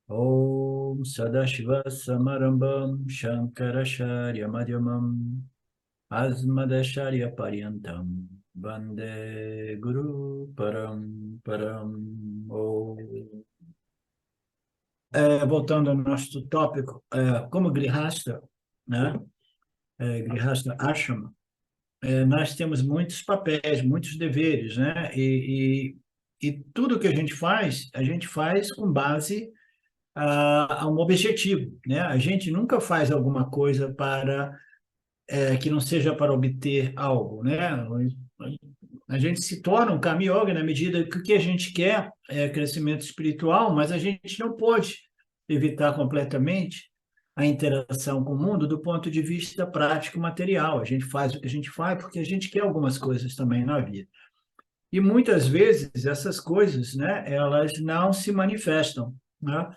Om Sadashiva Samarambam Shankaracharya Madhyamam Asmadacharya Paryantam Vande Guru Param. Om. Voltando ao nosso tópico, como Grihasta, né? Grihasta Ashrama, nós temos muitos papéis, muitos deveres, né? E tudo que a gente faz com base a um objetivo, né? A gente nunca faz alguma coisa que não seja para obter algo, né? A gente se torna um Kama Yoga na medida que o que a gente quer é crescimento espiritual, mas a gente não pode evitar completamente a interação com o mundo do ponto de vista prático material. A gente faz o que a gente faz porque a gente quer algumas coisas também na vida. E muitas vezes essas coisas, né, elas não se manifestam, né?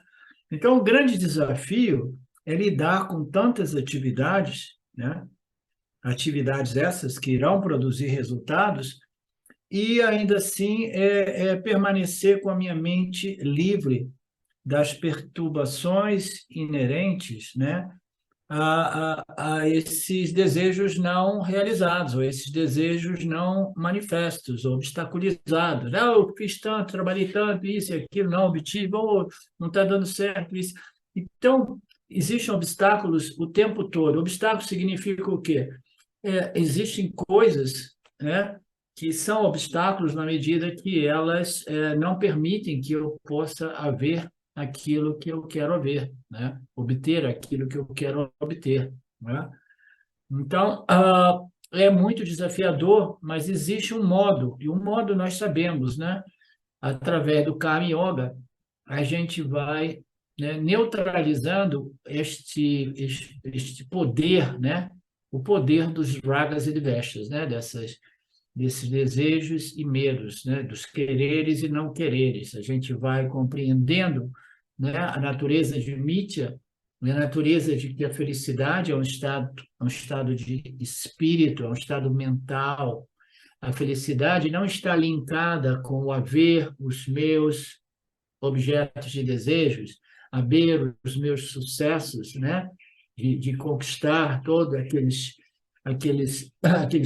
Então, o grande desafio é lidar com tantas atividades, né? Atividades essas que irão produzir resultados, e ainda assim permanecer com a minha mente livre das perturbações inerentes, né? A esses desejos não realizados, ou esses desejos não manifestos, ou obstaculizados. Ah, eu fiz tanto, trabalhei tanto, isso e aquilo, não obtive, ou não está dando certo isso. Então, existem obstáculos o tempo todo. Obstáculo significa o quê? Existem coisas, né, que são obstáculos na medida que elas não permitem que eu possa haver aquilo que eu quero haver, né? Obter aquilo que eu quero obter, né? Então, é muito desafiador, mas existe um modo, e um modo nós sabemos, né? Através do Karma Yoga, a gente vai, né, neutralizando este poder, né? O poder dos ragas e dveshas, né? Desses desejos e medos, né? Dos quereres e não quereres. A gente vai compreendendo, né, a natureza de Mitya, né, a natureza de que a felicidade é um estado de espírito, é um estado mental. A felicidade não está linkada com o haver os meus objetos de desejos, haver os meus sucessos, né? De conquistar todos aqueles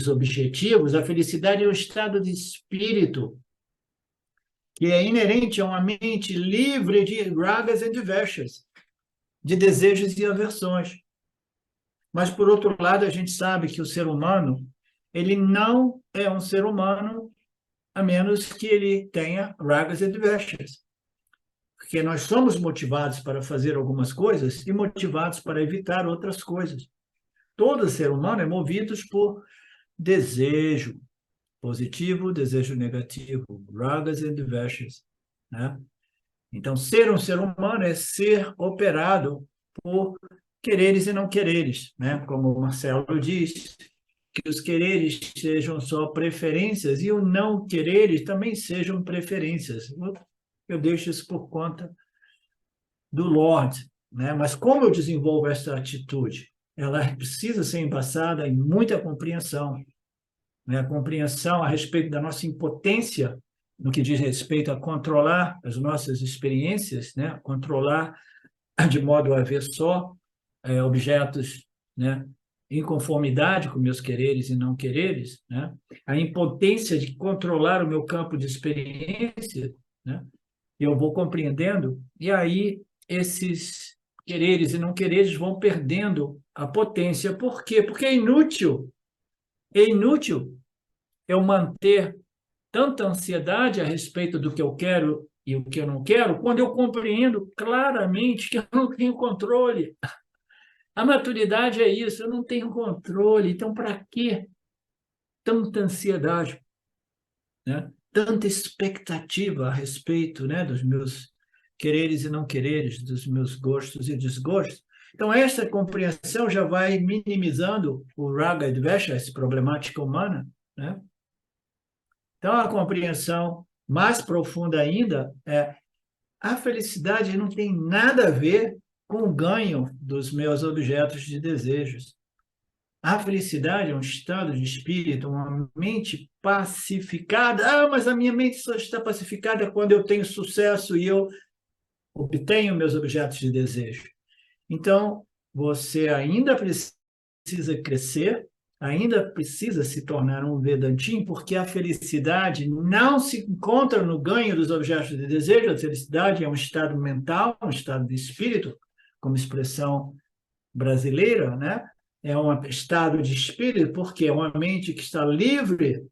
objetivos. A felicidade é um estado de espírito que é inerente a uma mente livre de ragas e diversas, de desejos e aversões. Mas, por outro lado, a gente sabe que o ser humano, ele não é um ser humano a menos que ele tenha ragas e diversas. Porque nós somos motivados para fazer algumas coisas e motivados para evitar outras coisas. Todo ser humano é movido por desejo positivo, desejo negativo, ragas e dveshas, né? Então, ser um ser humano é ser operado por quereres e não quereres, né? Como o Marcelo diz, que os quereres sejam só preferências e o não quereres também sejam preferências. Eu deixo isso por conta do Lorde, né? Mas como eu desenvolvo essa atitude? Ela precisa ser embasada em muita compreensão, né? A compreensão a respeito da nossa impotência no que diz respeito a controlar as nossas experiências, né? Controlar de modo a ver só objetos, né? Em conformidade com meus quereres e não quereres, né? A impotência de controlar o meu campo de experiência, né? Eu vou compreendendo, e aí esses quereres e não quereres vão perdendo a potência. Por quê? Porque é inútil eu manter tanta ansiedade a respeito do que eu quero e o que eu não quero, quando eu compreendo claramente que eu não tenho controle. A maturidade é isso, eu não tenho controle. Então, para que tanta ansiedade, né? Tanta expectativa a respeito, né, dos meus quereres e não quereres, dos meus gostos e desgostos? Então, essa compreensão já vai minimizando o raga e dvesha, essa problemática humana, né? Então, a compreensão mais profunda ainda é a felicidade não tem nada a ver com o ganho dos meus objetos de desejos. A felicidade é um estado de espírito, uma mente pacificada. Ah, mas a minha mente só está pacificada quando eu tenho sucesso e eu. obtenho meus objetos de desejo. Então, você ainda precisa crescer, ainda precisa se tornar um Vedantin, porque a felicidade não se encontra no ganho dos objetos de desejo. A felicidade é um estado mental, um estado de espírito, como expressão brasileira, né? É um estado de espírito, porque é uma mente que está livre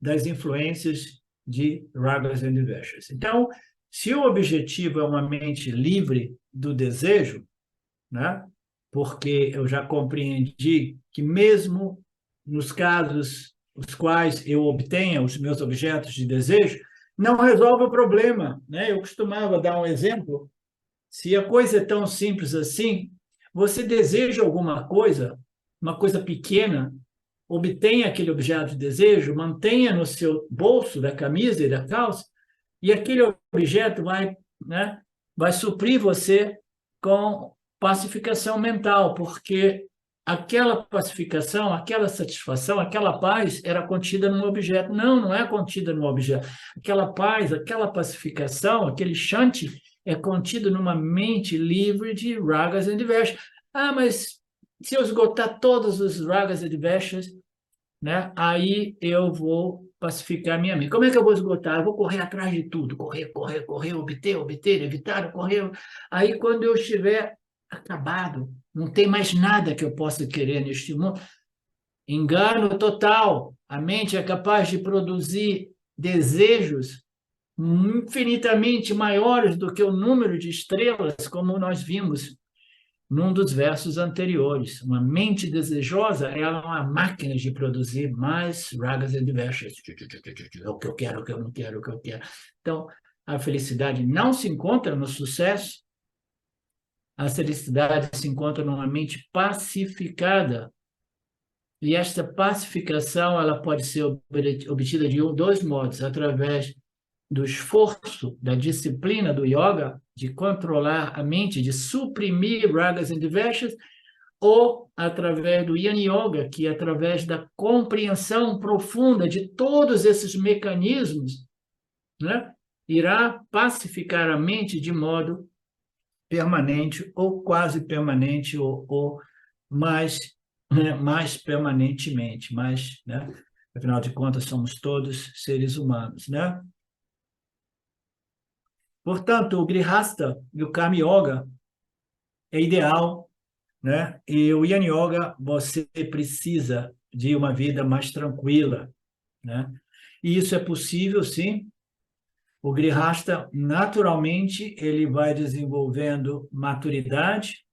das influências de ragas and dveshas. Então, se o objetivo é uma mente livre do desejo, né? Porque eu já compreendi que mesmo nos casos os quais eu obtenha os meus objetos de desejo, não resolve o problema, né? Eu costumava dar um exemplo. Se a coisa é tão simples assim, você deseja alguma coisa, uma coisa pequena, obtenha aquele objeto de desejo, mantenha no seu bolso da camisa e da calça, e aquele objeto vai, né, vai suprir você com pacificação mental, porque aquela pacificação, aquela satisfação, aquela paz era contida num objeto. Não, não é contida num objeto. Aquela paz, aquela pacificação, aquele shanti é contido numa mente livre de ragas e dveshas. Ah, mas se eu esgotar todos os ragas e dveshas, né, aí eu vou pacificar minha mente. Como é que eu vou esgotar? Eu vou correr atrás de tudo, correr, correr, correr, obter, obter, evitar, correr. Aí, quando eu estiver acabado, não tem mais nada que eu possa querer neste mundo. Engano total. A mente é capaz de produzir desejos infinitamente maiores do que o número de estrelas, como nós vimos num dos versos anteriores. Uma mente desejosa ela é uma máquina de produzir mais ragas e dveshas. O que eu quero, o que eu não quero, o que eu quero. Então, a felicidade não se encontra no sucesso, a felicidade se encontra numa mente pacificada. E esta pacificação ela pode ser obtida de dois modos, através do esforço, da disciplina do yoga, de controlar a mente, de suprimir ragas e dveshas, ou através do Yana Yoga, que é através da compreensão profunda de todos esses mecanismos, né, irá pacificar a mente de modo permanente ou quase permanente ou mais, né, mais permanentemente, mas, né, afinal de contas somos todos seres humanos, né? Portanto, o Grihastha e o Karma Yoga é ideal, né? E o Yana Yoga, você precisa de uma vida mais tranquila, né? E isso é possível, sim. O Grihastha, naturalmente, ele vai desenvolvendo maturidade,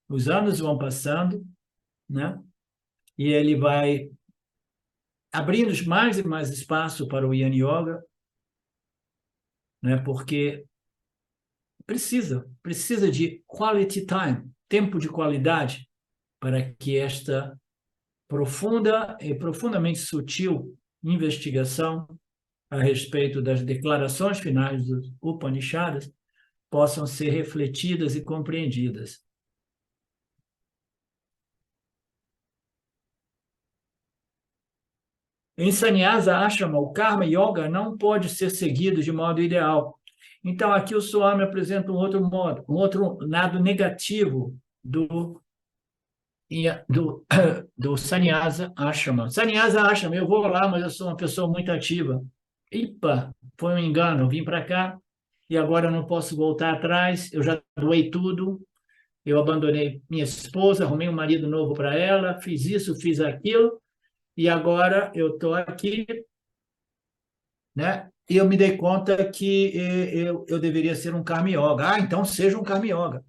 os anos vão passando, né? E ele vai abrindo mais e mais espaço para o Yana Yoga, né? Porque precisa de quality time, tempo de qualidade, para que esta profunda e profundamente sutil investigação a respeito das declarações finais dos Upanishads possam ser refletidas e compreendidas. Em Sannyasa Ashrama, o Karma Yoga não pode ser seguido de modo ideal. Então, aqui o Swami apresenta um outro modo, um outro lado negativo do, do Sannyasa Ashrama. Sannyasa Ashrama, eu vou lá, mas eu sou uma pessoa muito ativa. Ipa, foi um engano, eu vim para cá e agora eu não posso voltar atrás, eu já doei tudo, eu abandonei minha esposa, arrumei um marido novo para ela, fiz isso, fiz aquilo, e agora eu estou aqui, né? E eu me dei conta que eu deveria ser um Karma Yoga. Ah, então seja um Karma Yoga.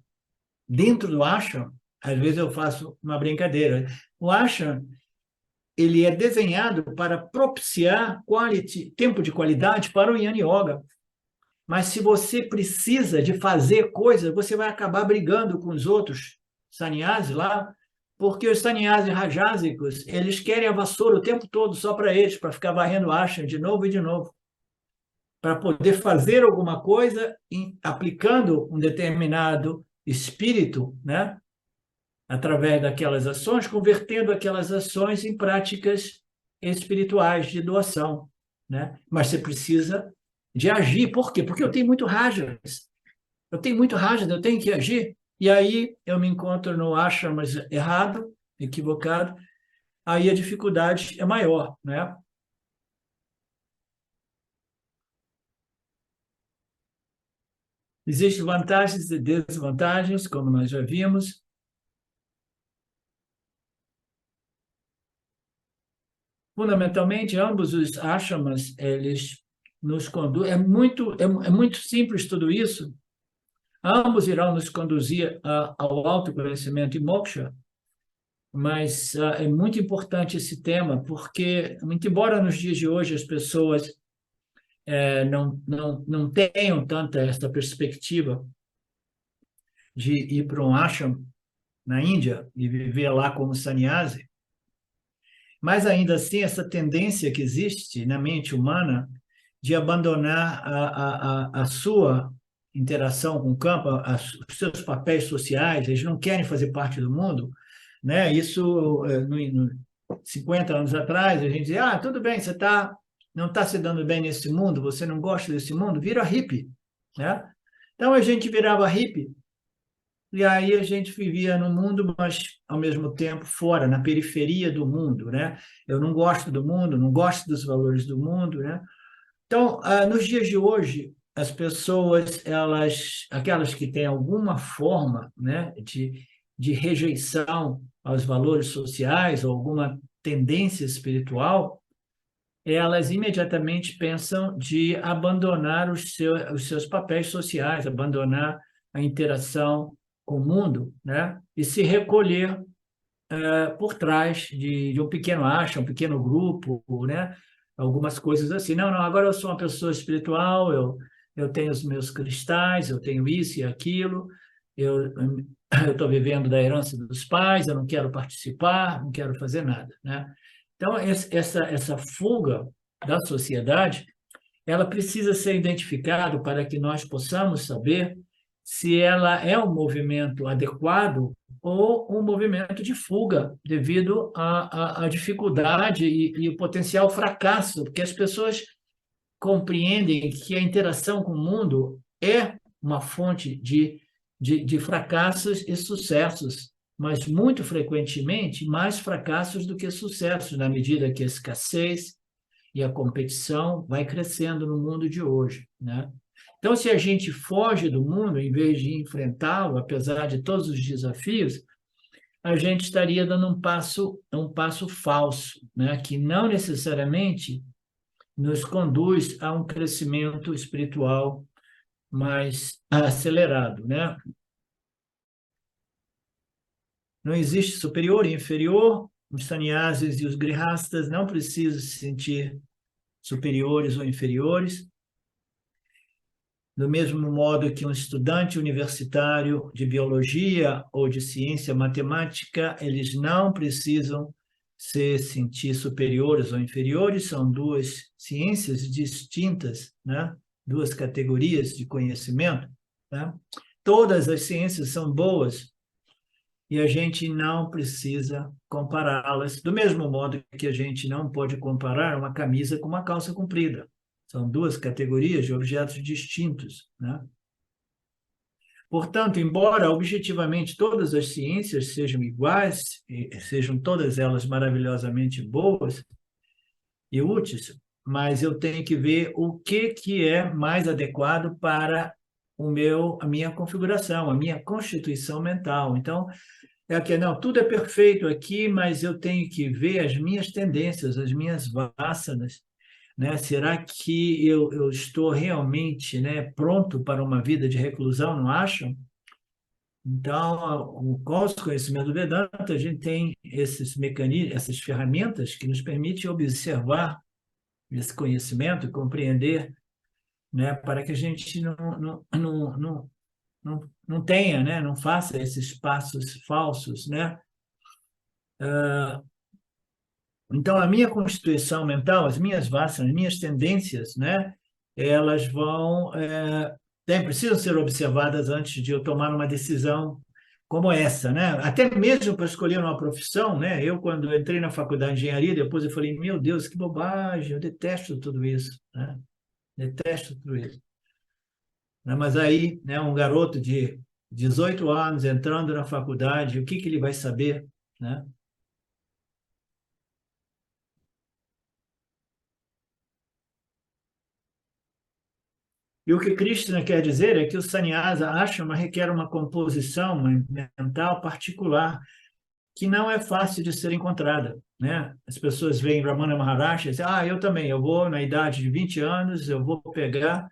Dentro do ashram, às vezes eu faço uma brincadeira. O ashram, ele é desenhado para propiciar tempo de qualidade para o Yana Yoga. Mas se você precisa de fazer coisas, você vai acabar brigando com os outros sannyasis lá, porque os sannyasis rajásicos, eles querem a vassoura o tempo todo só para eles, para ficar varrendo ashram de novo e de novo, para poder fazer alguma coisa aplicando um determinado espírito, né? Através daquelas ações, convertendo aquelas ações em práticas espirituais de doação, né? Mas você precisa de agir. Por quê? Porque eu tenho muito rajas. eu tenho muito Rajada, eu tenho que agir, e aí eu me encontro no ashrama errado, equivocado, aí a dificuldade é maior, né? Existem vantagens e desvantagens, como nós já vimos. Fundamentalmente, ambos os ashrams, eles nos conduzem. É muito simples tudo isso. Ambos irão nos conduzir ao autoconhecimento e moksha, mas é muito importante esse tema, porque, muito embora nos dias de hoje as pessoas não tenham tanta essa perspectiva de ir para um ashram na Índia e viver lá como sannyasi, mas ainda assim essa tendência que existe na mente humana de abandonar a sua interação com o campo, os seus papéis sociais, eles não querem fazer parte do mundo, né? Isso, 50 anos atrás, a gente dizia, tudo bem, você não está se dando bem nesse mundo, você não gosta desse mundo, vira hippie, né? Então, a gente virava hippie, e aí a gente vivia no mundo, mas, ao mesmo tempo, fora, na periferia do mundo, né? Eu não gosto do mundo, não gosto dos valores do mundo, né? Então, nos dias de hoje, as pessoas, aquelas que têm alguma forma, né, de rejeição aos valores sociais ou alguma tendência espiritual, elas imediatamente pensam de abandonar os seus papéis sociais, abandonar a interação com o mundo, né, e se recolher por trás de um pequeno acha, um pequeno grupo, né? Algumas coisas assim. Não, não, agora eu sou uma pessoa espiritual, eu tenho os meus cristais, eu tenho isso e aquilo, eu estou vivendo da herança dos pais, eu não quero participar, não quero fazer nada, né? Então, essa fuga da sociedade, ela precisa ser identificada para que nós possamos saber se ela é um movimento adequado ou um movimento de fuga, devido à dificuldade e o potencial fracasso, porque as pessoas compreendem que a interação com o mundo é uma fonte de fracassos e sucessos, mas muito frequentemente mais fracassos do que sucessos, na medida que a escassez e a competição vai crescendo no mundo de hoje, né? Então, se a gente foge do mundo, em vez de enfrentá-lo, apesar de todos os desafios, a gente estaria dando um passo falso, né? Que não necessariamente nos conduz a um crescimento espiritual mais acelerado, né? Não existe superior e inferior. Os sannyasis e os grihastas não precisam se sentir superiores ou inferiores. Do mesmo modo que um estudante universitário de biologia ou de ciência matemática, eles não precisam se sentir superiores ou inferiores, são duas ciências distintas, né? Duas categorias de conhecimento, né? Todas as ciências são boas e a gente não precisa compará-las, do mesmo modo que a gente não pode comparar uma camisa com uma calça comprida. São duas categorias de objetos distintos, né? Portanto, embora objetivamente todas as ciências sejam iguais, e sejam todas elas maravilhosamente boas e úteis, mas eu tenho que ver o que é mais adequado para a minha configuração, a minha constituição mental. Então, não, tudo é perfeito aqui, mas eu tenho que ver as minhas tendências, as minhas vasanas, né? Será que eu estou realmente, né, pronto para uma vida de reclusão, não acham? Então, com o conhecimento do Vedanta, a gente tem esses mecanismos, essas ferramentas que nos permitem observar esse conhecimento e compreender, né, para que a gente não tenha, né, não faça esses passos falsos, né? Então, a minha constituição mental, as minhas vasanas, as minhas tendências, né, elas precisam ser observadas antes de eu tomar uma decisão como essa, né? Até mesmo para escolher uma profissão, né? Eu, quando entrei na faculdade de engenharia, depois eu falei, meu Deus, que bobagem, eu detesto tudo isso, né? Detesto tudo isso. né? Mas aí, né, um garoto de 18 anos entrando na faculdade, o que que ele vai saber, né? E o que Krishna quer dizer é que o sannyasa ashama requer uma composição mental particular que não é fácil de ser encontrada, né? As pessoas veem Ramana Maharshi e dizem, eu também, eu vou na idade de 20 anos, eu vou pegar,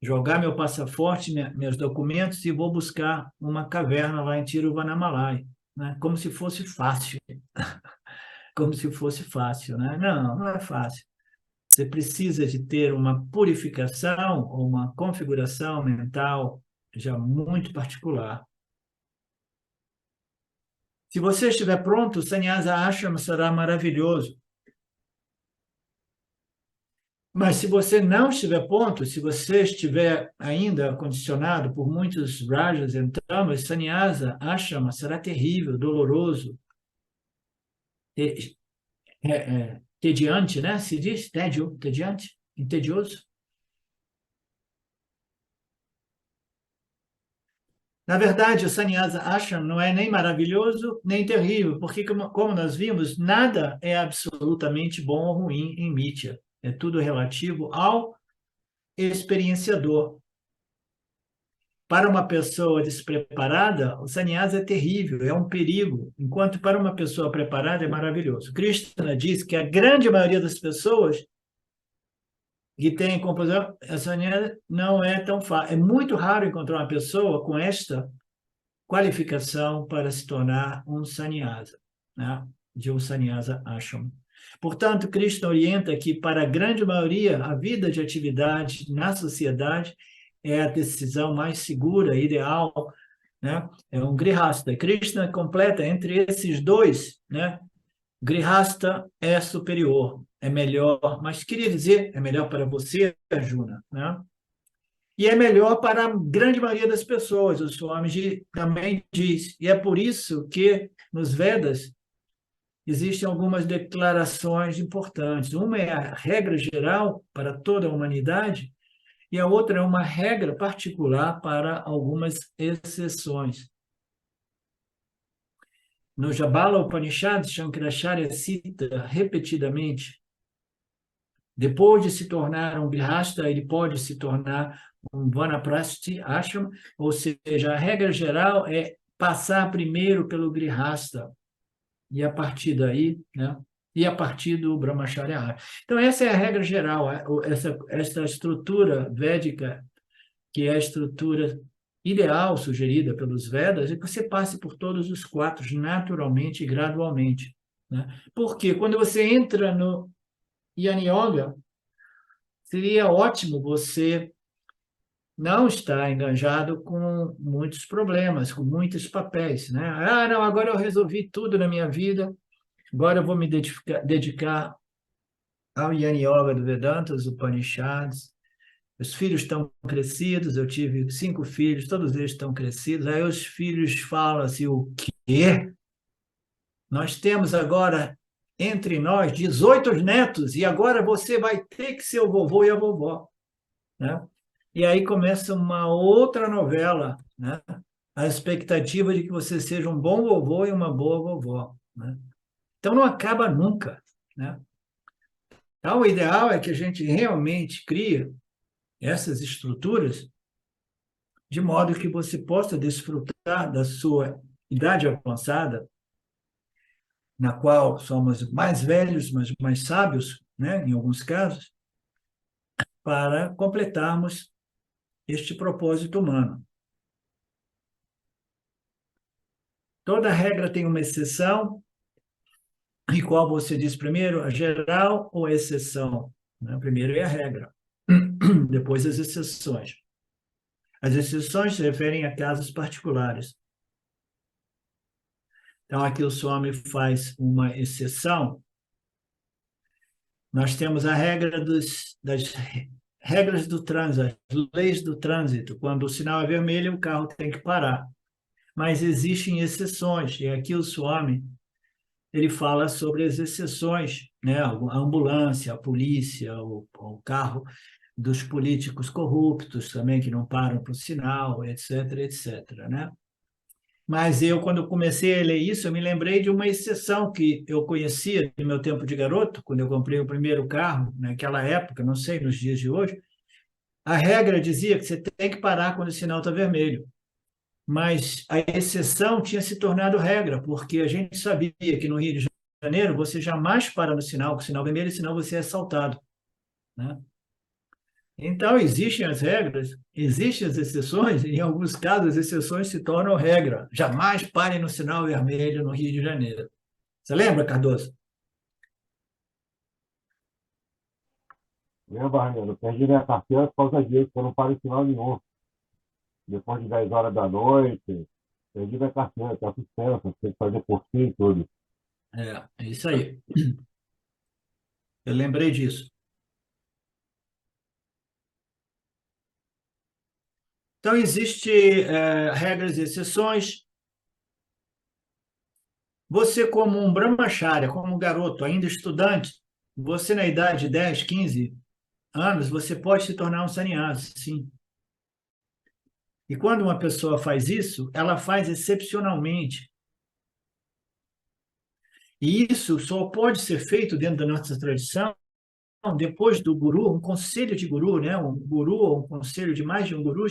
jogar meu passaporte, meus documentos e vou buscar uma caverna lá em Tiruvannamalai, né? Como se fosse fácil, como se fosse fácil, né? Não, não é fácil. Você precisa de ter uma purificação ou uma configuração mental já muito particular. Se você estiver pronto, o Sannyasa Ashram será maravilhoso. Mas se você não estiver pronto, se você estiver ainda condicionado por muitos rajas, então, o Sannyasa Ashram será terrível, doloroso, tediante, né? Se diz tédio, tediante, entedioso. Na verdade, o Sannyasa Ashram não é nem maravilhoso, nem terrível, porque, como nós vimos, nada é absolutamente bom ou ruim em Mitya. É tudo relativo ao experienciador. Para uma pessoa despreparada, o sannyasa é terrível, é um perigo, enquanto para uma pessoa preparada é maravilhoso. Krishna diz que a grande maioria das pessoas que tem composição, a sannyasa não é tão fácil. É muito raro encontrar uma pessoa com esta qualificação para se tornar um sannyasa, né? De um sannyasa ashram. Portanto, Krishna orienta que, para a grande maioria, a vida de atividade na sociedade é a decisão mais segura, ideal, né? É um grihasta. Krishna completa entre esses dois, né? Grihasta é superior, é melhor, mas queria dizer, é melhor para você, Arjuna, né? E é melhor para a grande maioria das pessoas, o Swamiji também diz. E é por isso que nos Vedas existem algumas declarações importantes. Uma é a regra geral para toda a humanidade, e a outra é uma regra particular para algumas exceções. No Jabala Upanishad, Shankaracharya cita repetidamente: depois de se tornar um grihasta, ele pode se tornar um vanaprasti ashram, ou seja, a regra geral é passar primeiro pelo grihasta, e a partir daí, né? E a partir do brahmacharya. Então, essa é a regra geral, essa estrutura védica, que é a estrutura ideal sugerida pelos Vedas, é que você passe por todos os quatro naturalmente e gradualmente, né? Porque quando você entra no Yana Yoga, seria ótimo você não estar enganjado com muitos problemas, com muitos papéis, né? Não, agora eu resolvi tudo na minha vida, agora eu vou me dedicar ao Yana Yoga do Vedanta, os Upanishads. Os filhos estão crescidos, eu tive 5 filhos, todos eles estão crescidos. Aí os filhos falam assim: o quê? Nós temos agora entre nós 18 netos e agora você vai ter que ser o vovô e a vovó, né? E aí começa uma outra novela, né? A expectativa de que você seja um bom vovô e uma boa vovó, né? Então não acaba nunca, né? Então o ideal é que a gente realmente crie essas estruturas de modo que você possa desfrutar da sua idade avançada, na qual somos mais velhos, mas mais sábios, né, em alguns casos, para completarmos este propósito humano. Toda regra tem uma exceção, e qual você diz primeiro, a geral ou a exceção? Né? Primeiro é a regra, depois as exceções. As exceções se referem a casos particulares. Então, aqui o Swami faz uma exceção. Nós temos a regra das regras do trânsito, as leis do trânsito. Quando o sinal é vermelho, o carro tem que parar. Mas existem exceções, e aqui o Swami ele fala sobre as exceções, né? A ambulância, a polícia, o carro, dos políticos corruptos também, que não param para o sinal, etc., etc., né? Mas eu, quando comecei a ler isso, eu me lembrei de uma exceção que eu conhecia no meu tempo de garoto, quando eu comprei o primeiro carro, naquela época, não sei, nos dias de hoje, a regra dizia que você tem que parar quando o sinal está vermelho. Mas a exceção tinha se tornado regra, porque a gente sabia que no Rio de Janeiro você jamais para no sinal, com o sinal vermelho, senão você é assaltado, né? Então, existem as regras, existem as exceções, e em alguns casos as exceções se tornam regra. Jamais pare no sinal vermelho no Rio de Janeiro. Você lembra, Cardoso? Lembra, Raniero? Eu perdi minha carteira por causa disso, eu não paro em sinal nenhum. Depois de 10 horas da noite, perdi minha carteira, está suspensa, tem que fazer cursinho e tudo. É isso aí. Eu lembrei disso. Então, existem regras e exceções. Você, como um brahmacharya, como um garoto, ainda estudante, você na idade de 10, 15 anos, você pode se tornar um sannyasi, sim. E quando uma pessoa faz isso, ela faz excepcionalmente. E isso só pode ser feito dentro da nossa tradição depois do guru, um conselho de guru, né? Um guru ou um conselho de mais de um guru,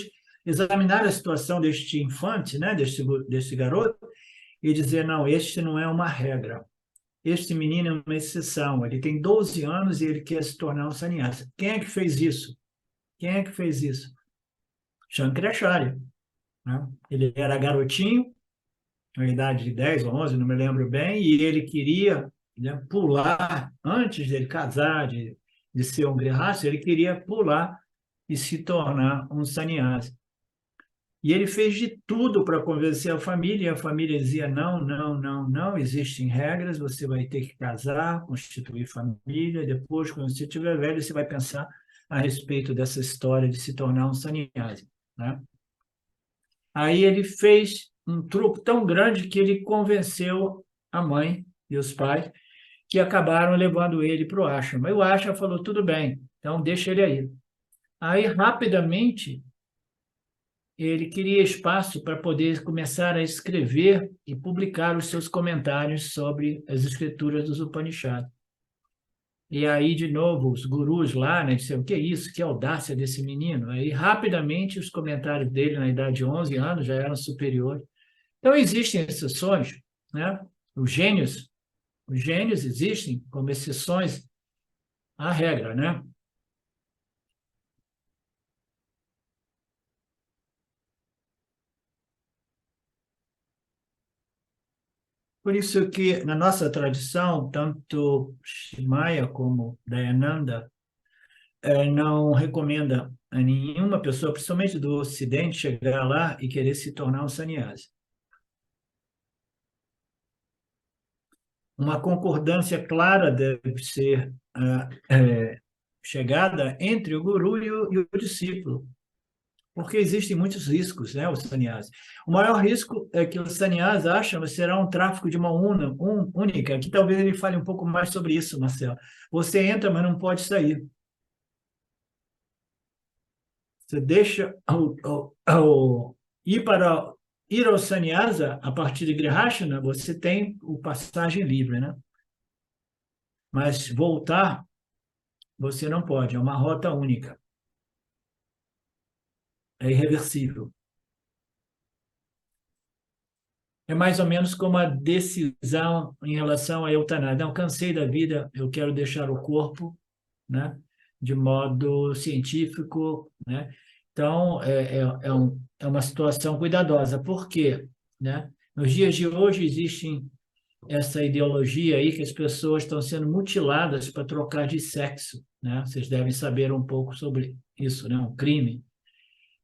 examinar a situação deste infante, né? Deste garoto, e dizer, não, este não é uma regra. Este menino é uma exceção. Ele tem 12 anos e ele quer se tornar um sannyasi. Quem é que fez isso? Quem é que fez isso? Shankaracharya, né? Ele era garotinho, na idade de 10 ou 11, não me lembro bem, e ele queria, né, pular, antes dele casar, de ser um grihasta, ele queria pular e se tornar um sannyasi. E ele fez de tudo para convencer a família, e a família dizia: não, não, não, não, existem regras, você vai ter que casar, constituir família, depois, quando você estiver velho, você vai pensar a respeito dessa história de se tornar um sannyasi, né? Aí ele fez um truque tão grande que ele convenceu a mãe e os pais, que acabaram levando ele para o ashram. Mas o ashram falou: tudo bem, então deixa ele aí. Aí, rapidamente, ele queria espaço para poder começar a escrever e publicar os seus comentários sobre as escrituras dos Upanishads. E aí, de novo, os gurus lá, né, disseram: o que é isso? Que audácia desse menino? Aí, rapidamente, os comentários dele, na idade de 11 anos, já eram superiores. Então, existem exceções, né? Os gênios existem como exceções à regra, né? Por isso que, na nossa tradição, tanto Shimaya como Dayananda não recomenda a nenhuma pessoa, principalmente do Ocidente, chegar lá e querer se tornar um sannyasi. Uma concordância clara deve ser chegada entre o guru e o discípulo, porque existem muitos riscos, né, o sannyasi. O maior risco é que o sannyasi acha que será um tráfico de uma única. Aqui talvez ele fale um pouco mais sobre isso, Marcelo. Você entra, mas não pode sair. Você deixa ir ao sannyasa a partir de Grihastha, você tem o passagem livre, né? Mas voltar, você não pode, é uma rota única, é irreversível. É mais ou menos como a decisão em relação à eutanásia. Não, cansei da vida, eu quero deixar o corpo, né, de modo científico, né? Então, é uma situação cuidadosa. Por quê? Né? Nos dias de hoje existem essa ideologia aí que as pessoas estão sendo mutiladas para trocar de sexo, né? Vocês devem saber um pouco sobre isso, né? Um crime.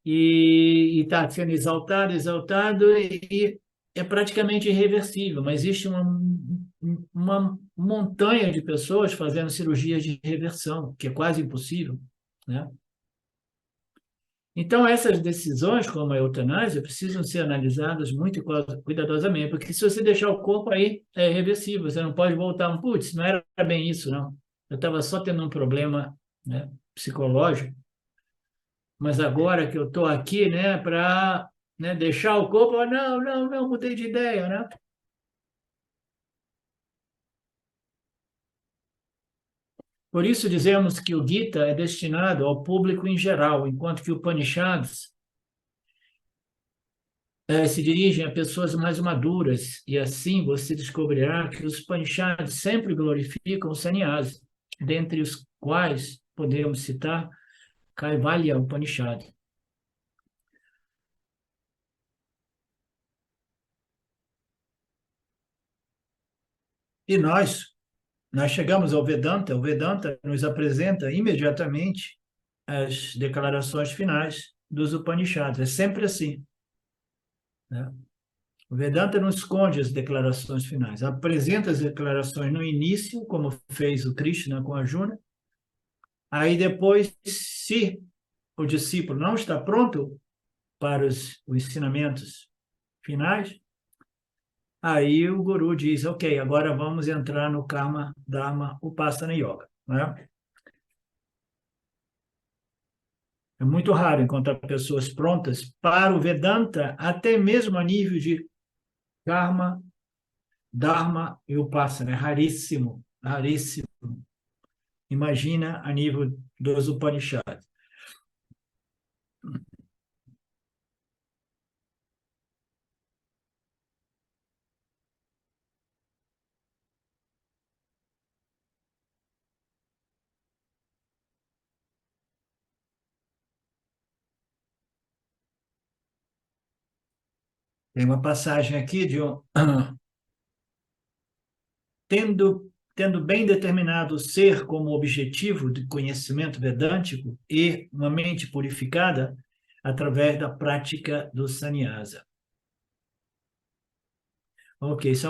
E está sendo exaltado, exaltado, e é praticamente irreversível, mas existe uma montanha de pessoas fazendo cirurgias de reversão, que é quase impossível, né? Então, essas decisões, como a eutanásia, precisam ser analisadas muito cuidadosamente, porque se você deixar o corpo aí, é irreversível, você não pode voltar. Putz, não era bem isso, não. Eu estava só tendo um problema, né, psicológico, mas agora que eu estou aqui, né, para, né, deixar o corpo, não, não, não, mudei de ideia, né? Por isso dizemos que o Gita é destinado ao público em geral, enquanto que o Upanishads se dirigem a pessoas mais maduras, e assim você descobrirá que os Upanishads sempre glorificam os sannyasis, dentre os quais podemos citar Kaivalya Upanishad. E nós chegamos ao Vedanta, o Vedanta nos apresenta imediatamente as declarações finais dos Upanishads. É sempre assim, né? O Vedanta não esconde as declarações finais, apresenta as declarações no início, como fez o Krishna com Arjuna. Aí depois, se o discípulo não está pronto para os ensinamentos finais, aí o guru diz, ok, agora vamos entrar no Karma, Dharma, Upasana Yoga, né? É muito raro encontrar pessoas prontas para o Vedanta, até mesmo a nível de Karma, Dharma e Upasana. É raríssimo, raríssimo. Imagina a nível dos Upanishads. Tem uma passagem aqui de um... Tendo bem determinado o ser como objetivo de conhecimento vedântico e uma mente purificada através da prática do sannyasa. Ok, isso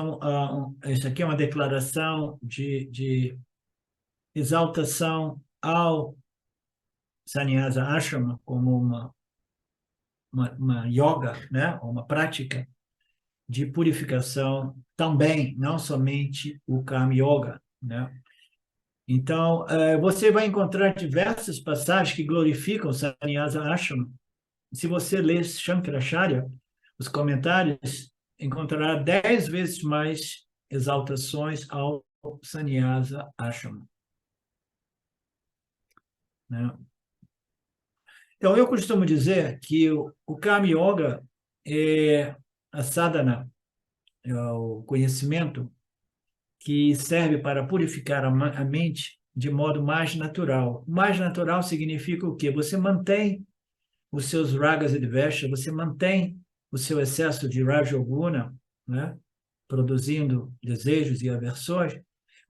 aqui é uma declaração de exaltação ao sannyasa ashrama como uma yoga, né? Uma prática de purificação também, não somente o Karma Yoga, né? Então, você vai encontrar diversas passagens que glorificam o Sannyasa Ashrama. Se você ler Shankaracharya, os comentários, encontrará 10 vezes mais exaltações ao Sannyasa Ashrama, né? Então, eu costumo dizer que o Karma Yoga é a sadhana, é o conhecimento que serve para purificar a mente de modo mais natural. Mais natural significa o quê? Você mantém os seus ragas e dvesha, você mantém o seu excesso de rajoguna, né? Produzindo desejos e aversões,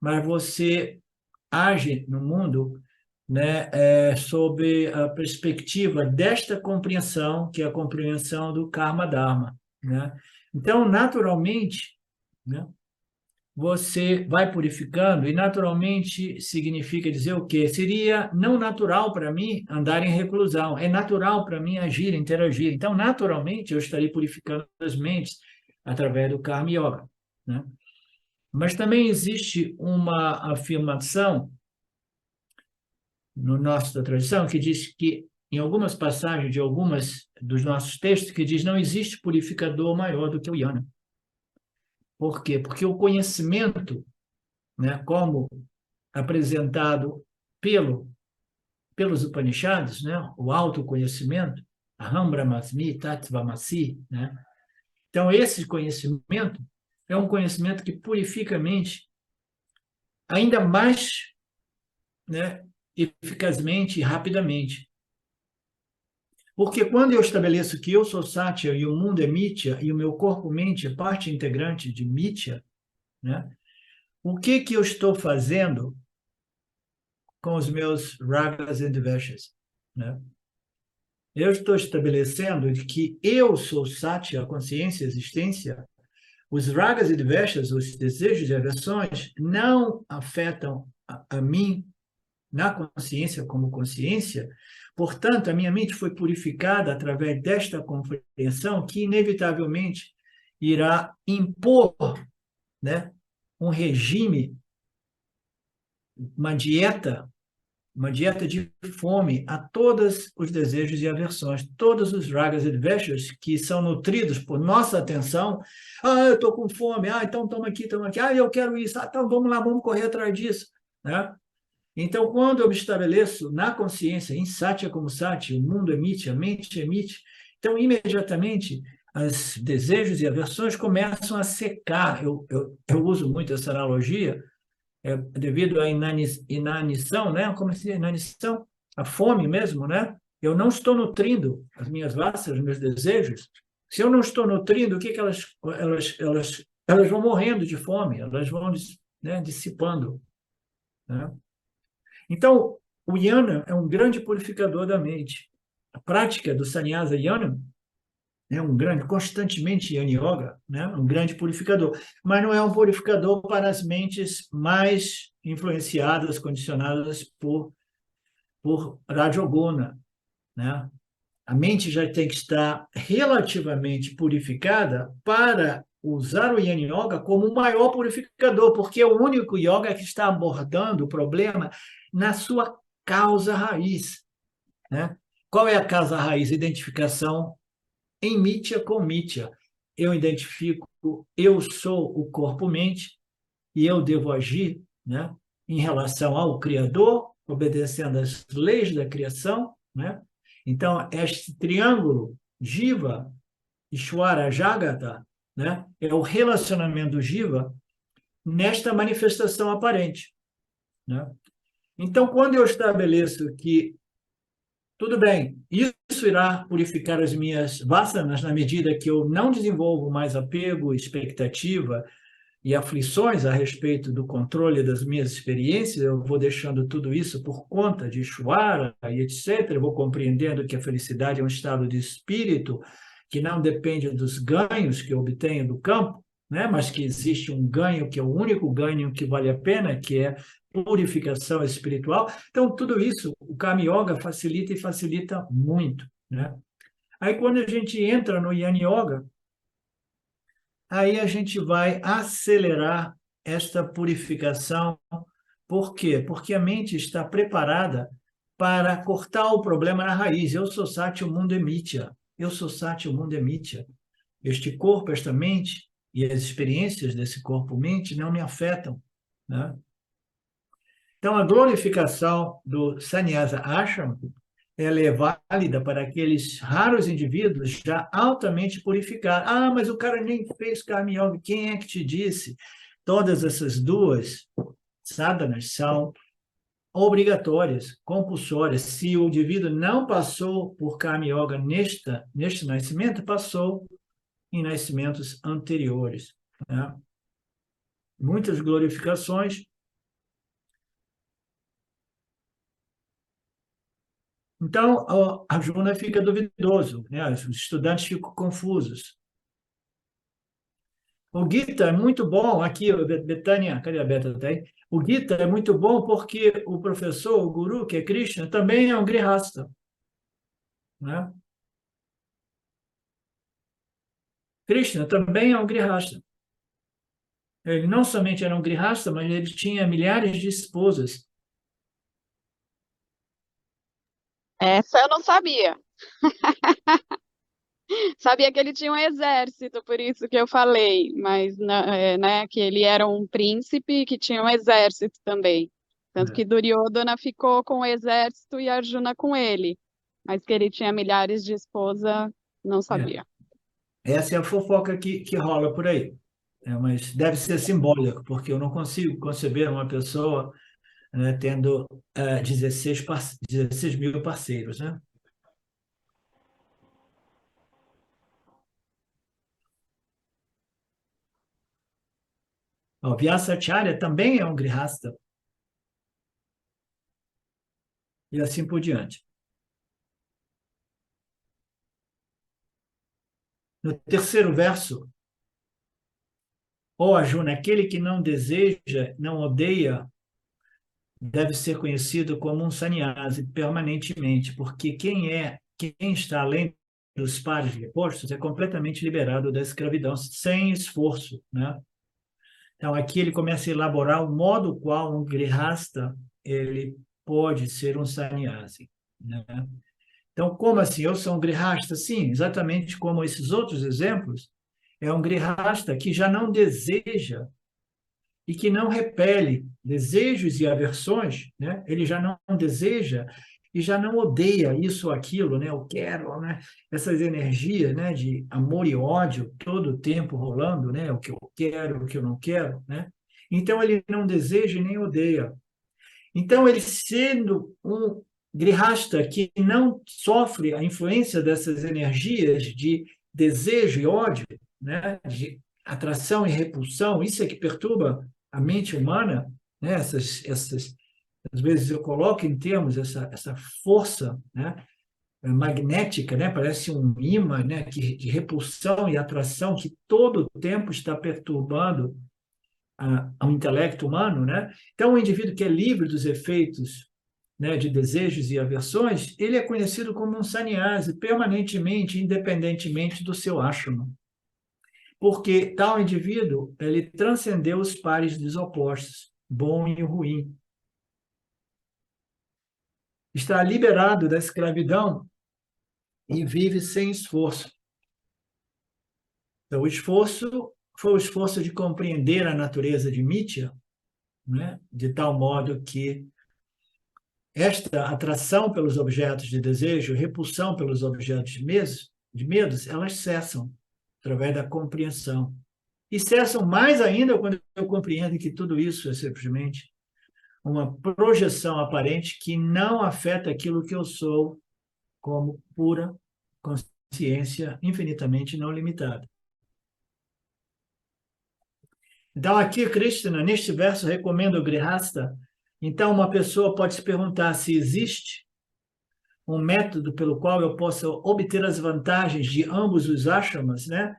mas você age no mundo, né, sob a perspectiva desta compreensão, que é a compreensão do Karma Dharma, né? Então, naturalmente, né, você vai purificando, e naturalmente significa dizer o quê? Seria não natural para mim andar em reclusão, é natural para mim agir, interagir. Então, naturalmente, eu estarei purificando as mentes através do Karma Yoga, né? Mas também existe uma afirmação no nosso da tradição que diz que, em algumas passagens de algumas dos nossos textos, que diz não existe purificador maior do que o Yana. Por quê? Porque o conhecimento, né, como apresentado pelos Upanishads, né, o autoconhecimento, Aham Brahmasmi, Tattvamasi, né? Então, esse conhecimento é um conhecimento que purifica a mente ainda mais, né, eficazmente e rapidamente. Porque quando eu estabeleço que eu sou Satya e o mundo é Mithya e o meu corpo-mente é parte integrante de Mithya, né, o que eu estou fazendo com os meus ragas e dveshas, né? Eu estou estabelecendo que eu sou Satya, a consciência, a existência. Os ragas e dveshas, os desejos e aversões, não afetam a mim na consciência como consciência. Portanto, a minha mente foi purificada através desta compreensão que, inevitavelmente, irá impor, né, um regime, uma dieta uma dieta de fome a todos os desejos e aversões, todos os ragas e dveshas que são nutridos por nossa atenção. Ah, eu estou com fome. Ah, então toma aqui, toma aqui. Ah, eu quero isso. Ah, então vamos lá, vamos correr atrás disso, né? Então, quando eu me estabeleço na consciência, em satya como sati, o mundo emite, a mente emite, então, imediatamente, os desejos e aversões começam a secar. Eu uso muito essa analogia, devido à inanição, né? Como se diz, inanição? A fome mesmo, né? Eu não estou nutrindo as minhas vássaras, os meus desejos. Se eu não estou nutrindo, o que que elas vão morrendo de fome, elas vão, né, dissipando, né? Então, o yana é um grande purificador da mente. A prática do sannyasa yana é um grande, constantemente yana yoga, né? Um grande purificador, mas não é um purificador para as mentes mais influenciadas, condicionadas por Rajoguna, né? A mente já tem que estar relativamente purificada para usar o Yin Yoga como o maior purificador, porque é o único yoga que está abordando o problema na sua causa raiz, né? Qual é a causa raiz? Identificação em Mitya com Mitya. Eu identifico, eu sou o corpo-mente e eu devo agir, né, em relação ao Criador, obedecendo às leis da criação, né? Então, este triângulo, Jiva, Ishwara, Jagata, né, é o relacionamento do Jiva nesta manifestação aparente, né? Então, quando eu estabeleço que, tudo bem, isso irá purificar as minhas vasanas na medida que eu não desenvolvo mais apego, expectativa e aflições a respeito do controle das minhas experiências, eu vou deixando tudo isso por conta de Ishvara e etc. Eu vou compreendendo que a felicidade é um estado de espírito que não depende dos ganhos que eu obtenho do campo, né? Mas que existe um ganho que é o único ganho que vale a pena, que é purificação espiritual. Então, tudo isso, o Karma Yoga facilita e facilita muito, né? Aí, quando a gente entra no Jnana Yoga, aí a gente vai acelerar esta purificação. Por quê? Porque a mente está preparada para cortar o problema na raiz. Eu sou Sati, o mundo é Mitya. Eu sou Sati, o mundo é Mitya. Este corpo, esta mente e as experiências desse corpo-mente não me afetam, né? Então, a glorificação do Sannyasa Ashram, ela é válida para aqueles raros indivíduos já altamente purificados. Ah, mas o cara nem fez Karma Yoga. Quem é que te disse? Todas essas duas sadhanas são obrigatórias, compulsórias. Se o indivíduo não passou por Karma Yoga neste nascimento, passou em nascimentos anteriores, né? Muitas glorificações. Então, a Arjuna fica duvidoso, né? Os estudantes ficam confusos. O Gita é muito bom, aqui, Betânia, cadê a Beta? Tá aí? O Gita é muito bom porque o professor, o guru, que é Krishna, também é um grihasta, né? Krishna também é um grihasta. Ele não somente era um grihasta, mas ele tinha milhares de esposas. Essa eu não sabia. Sabia que ele tinha um exército, por isso que eu falei, mas né, que ele era um príncipe que tinha um exército também. Tanto que Duryodhana ficou com o exército e Arjuna com ele. Mas que ele tinha milhares de esposas, não sabia. Essa é a fofoca que rola por aí. Mas deve ser simbólico, porque eu não consigo conceber uma pessoa, né, tendo 16 mil parceiros, né? O Vyasacharya também é um grihasta. E assim por diante. No terceiro verso, ó Arjuna, aquele que não deseja, não odeia, deve ser conhecido como um sannyasi permanentemente, porque quem está além dos pares de postos é completamente liberado da escravidão, sem esforço, né? Então, aqui ele começa a elaborar o modo qual um grihasta ele pode ser um sannyasi, né? Então, como assim? Eu sou um grihasta? Sim, exatamente como esses outros exemplos. É um grihasta que já não deseja e que não repele desejos e aversões, né? Ele já não deseja e já não odeia isso ou aquilo, né? Eu quero, né? Essas energias, né? De amor e ódio todo o tempo rolando, né? O que eu quero, o que eu não quero, né? Então ele não deseja e nem odeia. Então ele sendo um grihasta que não sofre a influência dessas energias de desejo e ódio, né? De atração e repulsão, isso é que perturba a mente humana, né? Às vezes eu coloco em termos essa força, né? Magnética, né? Parece um imã, né? De repulsão e atração que todo o tempo está perturbando ao intelecto humano, né? Então, o indivíduo que é livre dos efeitos, né, de desejos e aversões, ele é conhecido como um sannyasi permanentemente, independentemente do seu ashrama, porque tal indivíduo ele transcendeu os pares dos opostos, bom e ruim, está liberado da escravidão e vive sem esforço. Então, o esforço foi o esforço de compreender a natureza de Mithya, né, de tal modo que esta atração pelos objetos de desejo, repulsão pelos objetos de medos, elas cessam através da compreensão. E cessam mais ainda quando eu compreendo que tudo isso é simplesmente uma projeção aparente que não afeta aquilo que eu sou como pura consciência infinitamente não limitada. Então, aqui, Krishna, neste verso, recomenda o Grihasta. Então, uma pessoa pode se perguntar se existe um método pelo qual eu possa obter as vantagens de ambos os ashramas, né?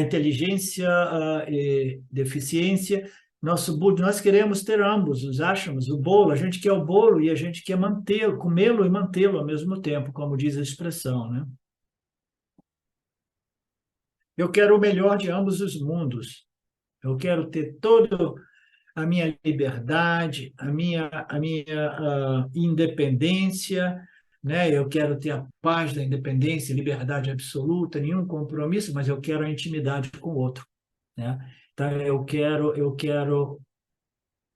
Inteligência e deficiência. Nós queremos ter ambos os ashramas, o bolo, a gente quer o bolo e a gente quer mantê-lo, comê-lo e mantê-lo ao mesmo tempo, como diz a expressão, né? Eu quero o melhor de ambos os mundos. Eu quero ter todo a minha liberdade, a minha independência, né? Eu quero ter a paz da independência, liberdade absoluta, nenhum compromisso, mas eu quero a intimidade com o outro, né? Então eu quero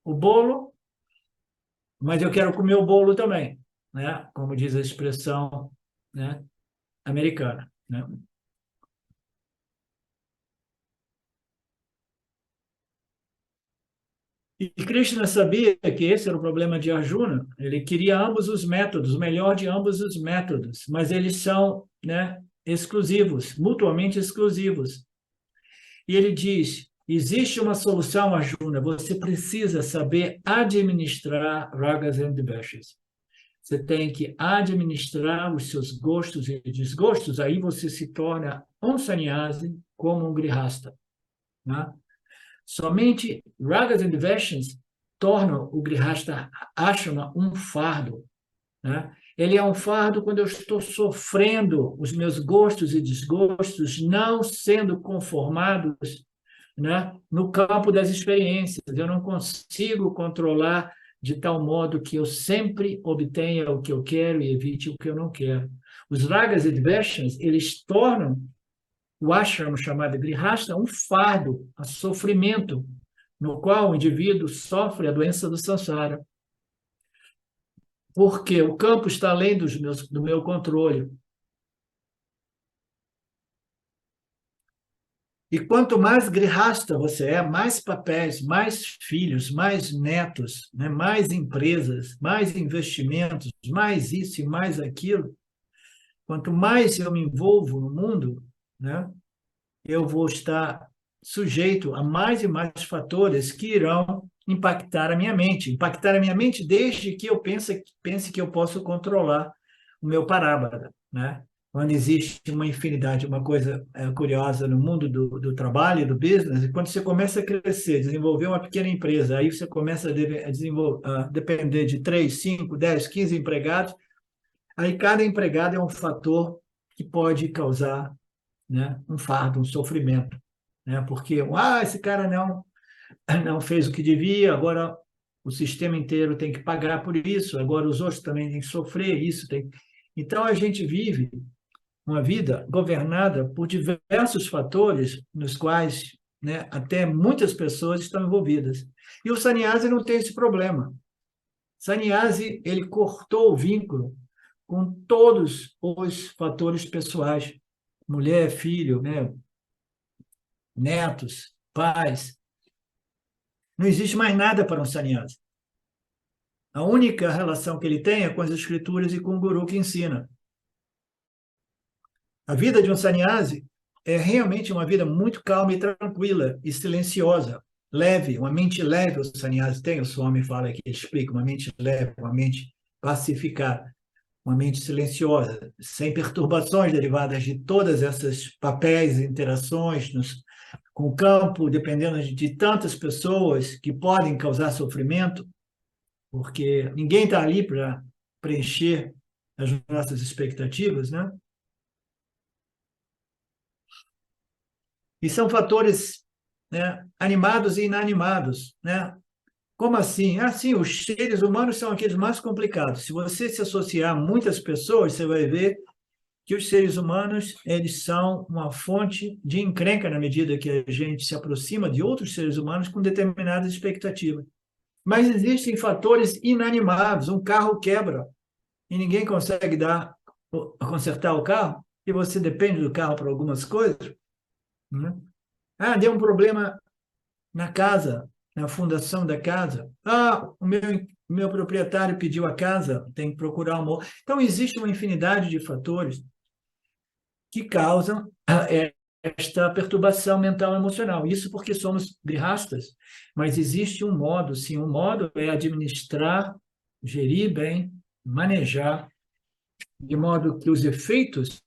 o bolo, mas eu quero comer o bolo também, né? Como diz a expressão, né, americana, né? E Krishna sabia que esse era o problema de Arjuna. Ele queria ambos os métodos, o melhor de ambos os métodos, mas eles são, né, exclusivos, mutuamente exclusivos. E ele diz: existe uma solução, Arjuna, você precisa saber administrar ragas e dveshas. Você tem que administrar os seus gostos e desgostos, aí você se torna um sannyasi como um grihasta, né? Somente ragas and dveshas tornam o grihasta ashrama um fardo, né? Ele é um fardo quando eu estou sofrendo os meus gostos e desgostos, não sendo conformados, né, no campo das experiências. Eu não consigo controlar de tal modo que eu sempre obtenha o que eu quero e evite o que eu não quero. Os ragas e dveshas, eles tornam o ashrama chamado grihasta um fardo, um sofrimento, no qual o indivíduo sofre a doença do samsara. Porque o campo está além do meu controle. E quanto mais grihasta você é, mais papéis, mais filhos, mais netos, né? Mais empresas, mais investimentos, mais isso e mais aquilo. Quanto mais eu me envolvo no mundo, né, eu vou estar sujeito a mais e mais fatores que irão impactar a minha mente. Impactar a minha mente desde que eu pense que eu posso controlar o meu parábara, né? Quando existe uma infinidade, uma coisa curiosa no mundo do trabalho, do business, e quando você começa a crescer, desenvolver uma pequena empresa, aí você começa a depender de 3, 5, 10, 15 empregados, aí cada empregado é um fator que pode causar, né, um fardo, um sofrimento, né? Porque esse cara não fez o que devia, agora o sistema inteiro tem que pagar por isso, agora os outros também têm que sofrer isso. Então, a gente vive uma vida governada por diversos fatores nos quais, né, até muitas pessoas estão envolvidas. E o sannyasi não tem esse problema. Sannyasi, ele cortou o vínculo com todos os fatores pessoais, mulher, filho, né, netos, pais. Não existe mais nada para um sannyasi. A única relação que ele tem é com as escrituras e com o guru que ensina. A vida de um sannyasi é realmente uma vida muito calma e tranquila e silenciosa, leve, uma mente leve o sannyasi tem, o Swami fala aqui, explica, uma mente leve, uma mente pacificada, uma mente silenciosa, sem perturbações derivadas de todas essas papéis e interações com o campo, dependendo de tantas pessoas que podem causar sofrimento, porque ninguém está ali para preencher as nossas expectativas, né? E são fatores, né, animados e inanimados, né? Como assim? Sim, os seres humanos são aqueles mais complicados. Se você se associar a muitas pessoas, você vai ver que os seres humanos, eles são uma fonte de encrenca na medida que a gente se aproxima de outros seres humanos com determinadas expectativas. Mas existem fatores inanimados. Um carro quebra e ninguém consegue consertar o carro, e você depende do carro para algumas coisas, né? Deu um problema na casa, na fundação da casa. O meu proprietário pediu a casa, tem que procurar um. Então, existe uma infinidade de fatores que causam esta perturbação mental e emocional. Isso porque somos grihastas, mas existe um modo, sim, um modo é administrar, gerir bem, manejar, de modo que os efeitos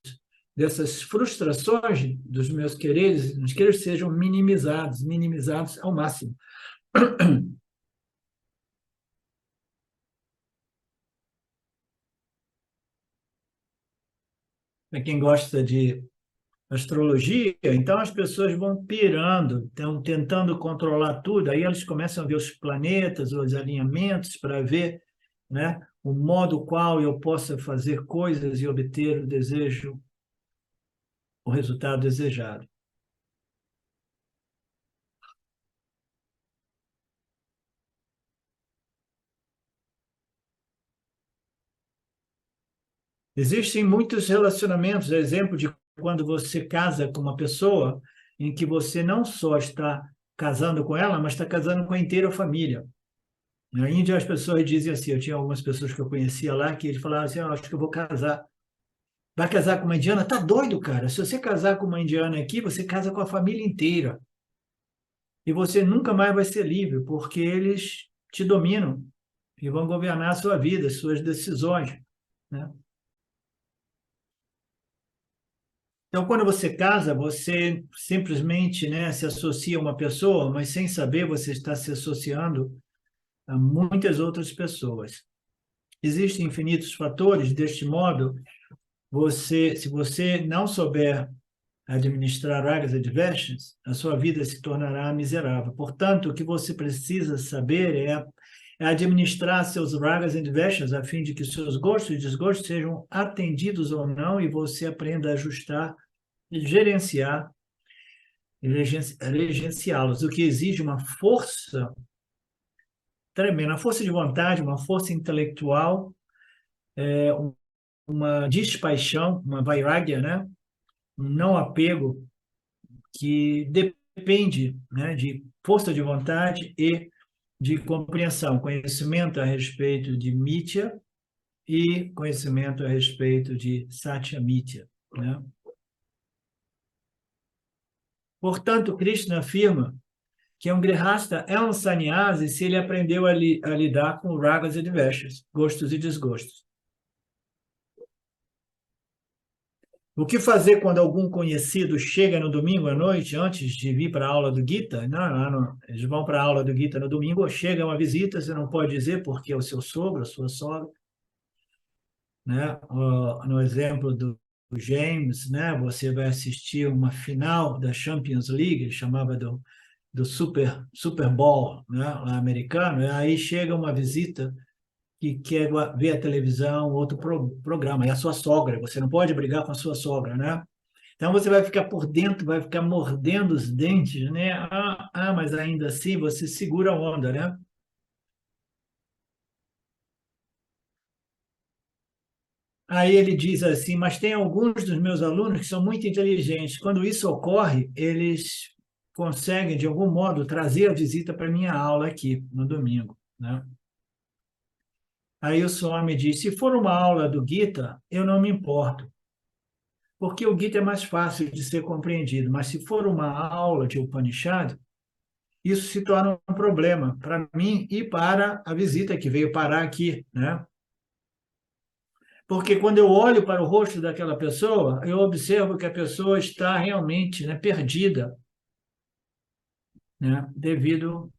dessas frustrações dos meus quereres sejam minimizados ao máximo. Para quem gosta de astrologia, então as pessoas vão pirando, estão tentando controlar tudo, aí eles começam a ver os planetas, os alinhamentos, para ver, né, o modo qual eu possa fazer coisas e obter o resultado desejado. Existem muitos relacionamentos, exemplo de quando você casa com uma pessoa em que você não só está casando com ela, mas está casando com a inteira família. Na Índia, as pessoas dizem assim, eu tinha algumas pessoas que eu conhecia lá, que eles falavam assim, acho que eu vou casar. Vai casar com uma indiana? Tá doido, cara. Se você casar com uma indiana aqui, você casa com a família inteira. E você nunca mais vai ser livre, porque eles te dominam e vão governar a sua vida, as suas decisões, né? Então, quando você casa, você simplesmente, né, se associa a uma pessoa, mas sem saber você está se associando a muitas outras pessoas. Existem infinitos fatores, deste modo, se você não souber administrar ragas adversions, a sua vida se tornará miserável. Portanto, o que você precisa saber é administrar seus ragas adversions a fim de que seus gostos e desgostos sejam atendidos ou não e você aprenda a ajustar e gerenciar e regenciá-los, o que exige uma força tremenda, uma força de vontade, uma força intelectual, uma despaixão, uma vairagya, né? Um não apego que depende, né, de força de vontade e de compreensão, conhecimento a respeito de Mithya e conhecimento a respeito de Satya Mithya, né? Portanto, Krishna afirma que um grihasta é um sannyasi se ele aprendeu a lidar com ragas e dveshas, gostos e desgostos. O que fazer quando algum conhecido chega no domingo à noite, antes de vir para a aula do Gita? Não, eles vão para a aula do Gita no domingo, chega uma visita, você não pode dizer porque é o seu sogro, a sua sogra. Né? No exemplo do James, né? Você vai assistir uma final da Champions League, ele chamava do Super Bowl, né, americano, e aí chega uma visita que quer ver a televisão, outro programa, é a sua sogra, você não pode brigar com a sua sogra, né? Então você vai ficar por dentro, vai ficar mordendo os dentes, né? Mas ainda assim você segura a onda, né? Aí ele diz assim, mas tem alguns dos meus alunos que são muito inteligentes. Quando isso ocorre, eles conseguem, de algum modo, trazer a visita para a minha aula aqui, no domingo, né? Aí o Swami diz, se for uma aula do Gita, eu não me importo, porque o Gita é mais fácil de ser compreendido, mas se for uma aula de Upanishad, isso se torna um problema para mim e para a visita que veio parar aqui, né? Porque quando eu olho para o rosto daquela pessoa, eu observo que a pessoa está realmente, né, perdida, né, devido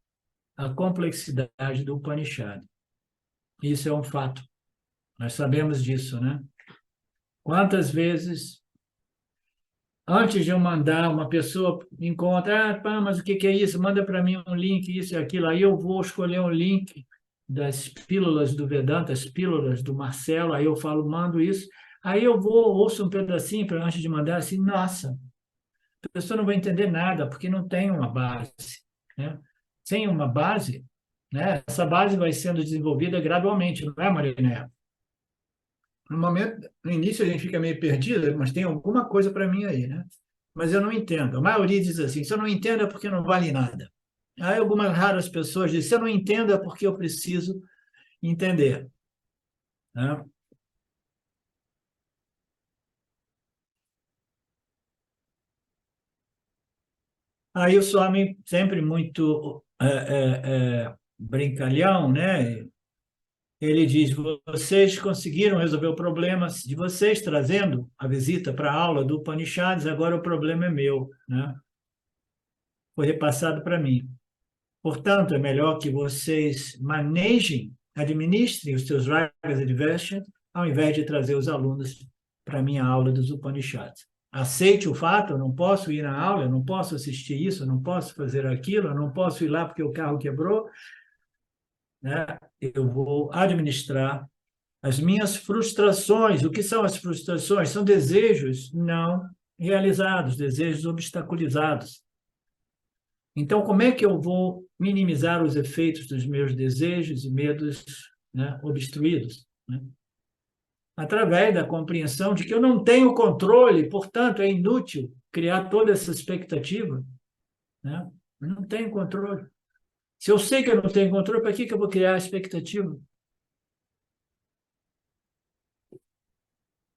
à complexidade do Upanishad. Isso é um fato. Nós sabemos disso, né? Quantas vezes, antes de eu mandar uma pessoa me encontra, mas o que é isso? Manda para mim um link, isso e aquilo. Aí eu vou escolher um link das pílulas do Vedanta, as pílulas do Marcelo, aí eu falo, mando isso. Aí eu vou, ouço um pedacinho para antes de mandar, assim, nossa, a pessoa não vai entender nada, porque não tem uma base, né? Sem uma base, né? Essa base vai sendo desenvolvida gradualmente, não é, Mariné? No momento, no início a gente fica meio perdido, mas tem alguma coisa para mim aí, né? Mas eu não entendo. A maioria diz assim, se eu não entendo é porque não vale nada. Aí algumas raras pessoas dizem, se eu não entendo é porque eu preciso entender, né? Aí o Swami, sempre muito brincalhão, né? Ele diz, vocês conseguiram resolver o problema de vocês trazendo a visita para a aula do Upanishads, agora o problema é meu, né? Foi repassado para mim. Portanto, é melhor que vocês manejem, administrem os seus ragas adversions, ao invés de trazer os alunos para a minha aula dos Upanishads. Aceite o fato, eu não posso ir na aula, eu não posso assistir isso, eu não posso fazer aquilo, eu não posso ir lá porque o carro quebrou, né? Eu vou administrar as minhas frustrações. O que são as frustrações? São desejos não realizados, desejos obstaculizados. Então, como é que eu vou minimizar os efeitos dos meus desejos e medos, né, obstruídos, né? Através da compreensão de que eu não tenho controle, portanto, é inútil criar toda essa expectativa, né? Eu não tenho controle. Se eu sei que eu não tenho controle, para que eu vou criar a expectativa?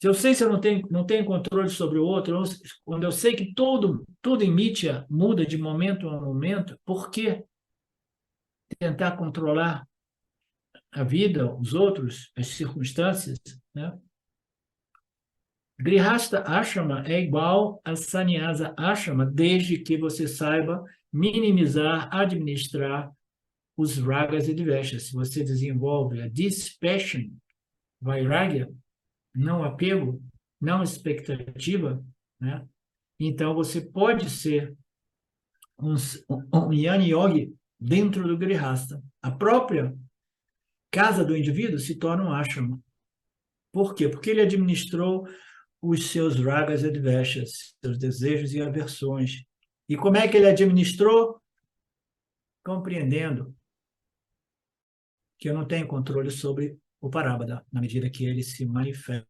Se eu sei que eu não tenho controle sobre o outro, quando eu sei que tudo em mídia muda de momento a momento, por que tentar controlar a vida, os outros, as circunstâncias, né? Grihastha Ashrama é igual a Sannyasa Ashrama, desde que você saiba minimizar, administrar os ragas e dveshas. Se você desenvolve a dispassion, vairagya, não apego, não expectativa, né? Então você pode ser um Jnana Yogi dentro do Grihastha. A própria casa do indivíduo se torna um ashrama. Por quê? Porque ele administrou os seus ragas e dveshas, seus desejos e aversões. E como é que ele administrou? Compreendendo que eu não tenho controle sobre o Parabhada, na medida que ele se manifesta.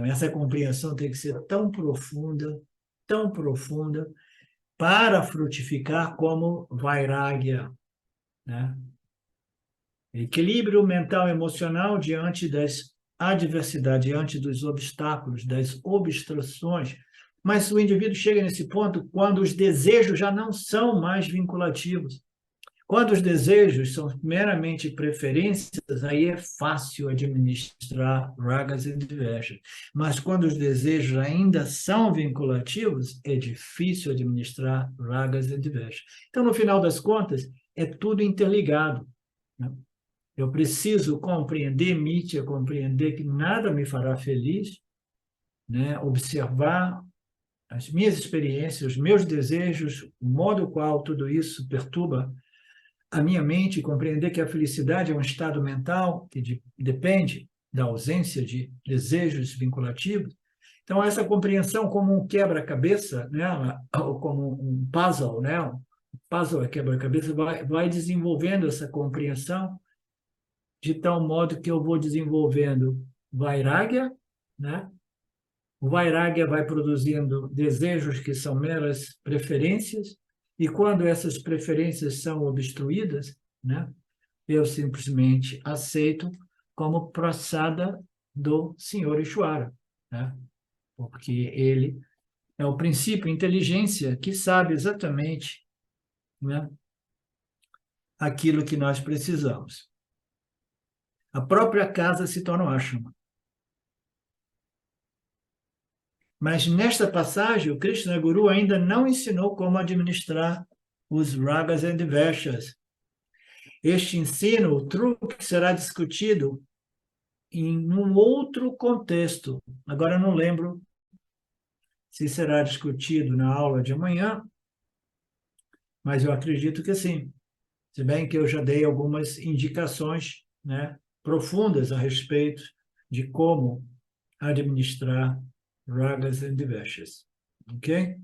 Essa compreensão tem que ser tão profunda, para frutificar como vairagya, né? Equilíbrio mental e emocional diante das adversidades, diante dos obstáculos, das obstruções. Mas o indivíduo chega nesse ponto quando os desejos já não são mais vinculativos. Quando os desejos são meramente preferências, aí é fácil administrar ragas e dveshas. Mas quando os desejos ainda são vinculativos, é difícil administrar ragas e dveshas. Então, no final das contas, é tudo interligado, né? Eu preciso compreender Mitya, compreender que nada me fará feliz, né? Observar as minhas experiências, os meus desejos, o modo qual tudo isso perturba a minha mente, compreender que a felicidade é um estado mental que depende da ausência de desejos vinculativos. Então, essa compreensão como um quebra-cabeça, né, ou como um puzzle, né, um puzzle é quebra-cabeça, vai desenvolvendo essa compreensão de tal modo que eu vou desenvolvendo vairagya, né? O vairagya vai produzindo desejos que são meras preferências, e quando essas preferências são obstruídas, né, eu simplesmente aceito como prasada do Senhor Ishvara, né? Porque ele é o princípio, inteligência, que sabe exatamente, né, aquilo que nós precisamos. A própria casa se torna um ashrama. Mas nesta passagem, o Krishna Guru ainda não ensinou como administrar os ragas e dveshas. Este ensino, o truque, será discutido em um outro contexto. Agora eu não lembro se será discutido na aula de amanhã, mas eu acredito que sim. Se bem que eu já dei algumas indicações, né, profundas a respeito de como administrar ragas e dveshas. Ok?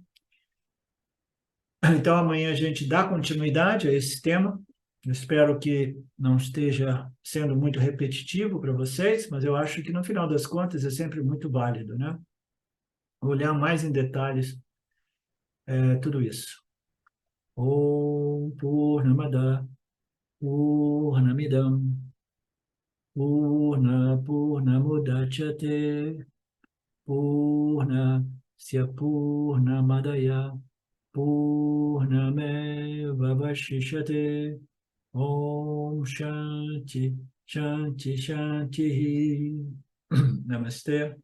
Então, amanhã a gente dá continuidade a esse tema. Eu espero que não esteja sendo muito repetitivo para vocês, mas eu acho que, no final das contas, é sempre muito válido, né? Olhar mais em detalhes tudo isso. Om Purnamada Purnamidam Purnamudachyate Purnasya Purnamadaya Purnameva Vashishyate Om Shanti Shanti Shanti Namaste.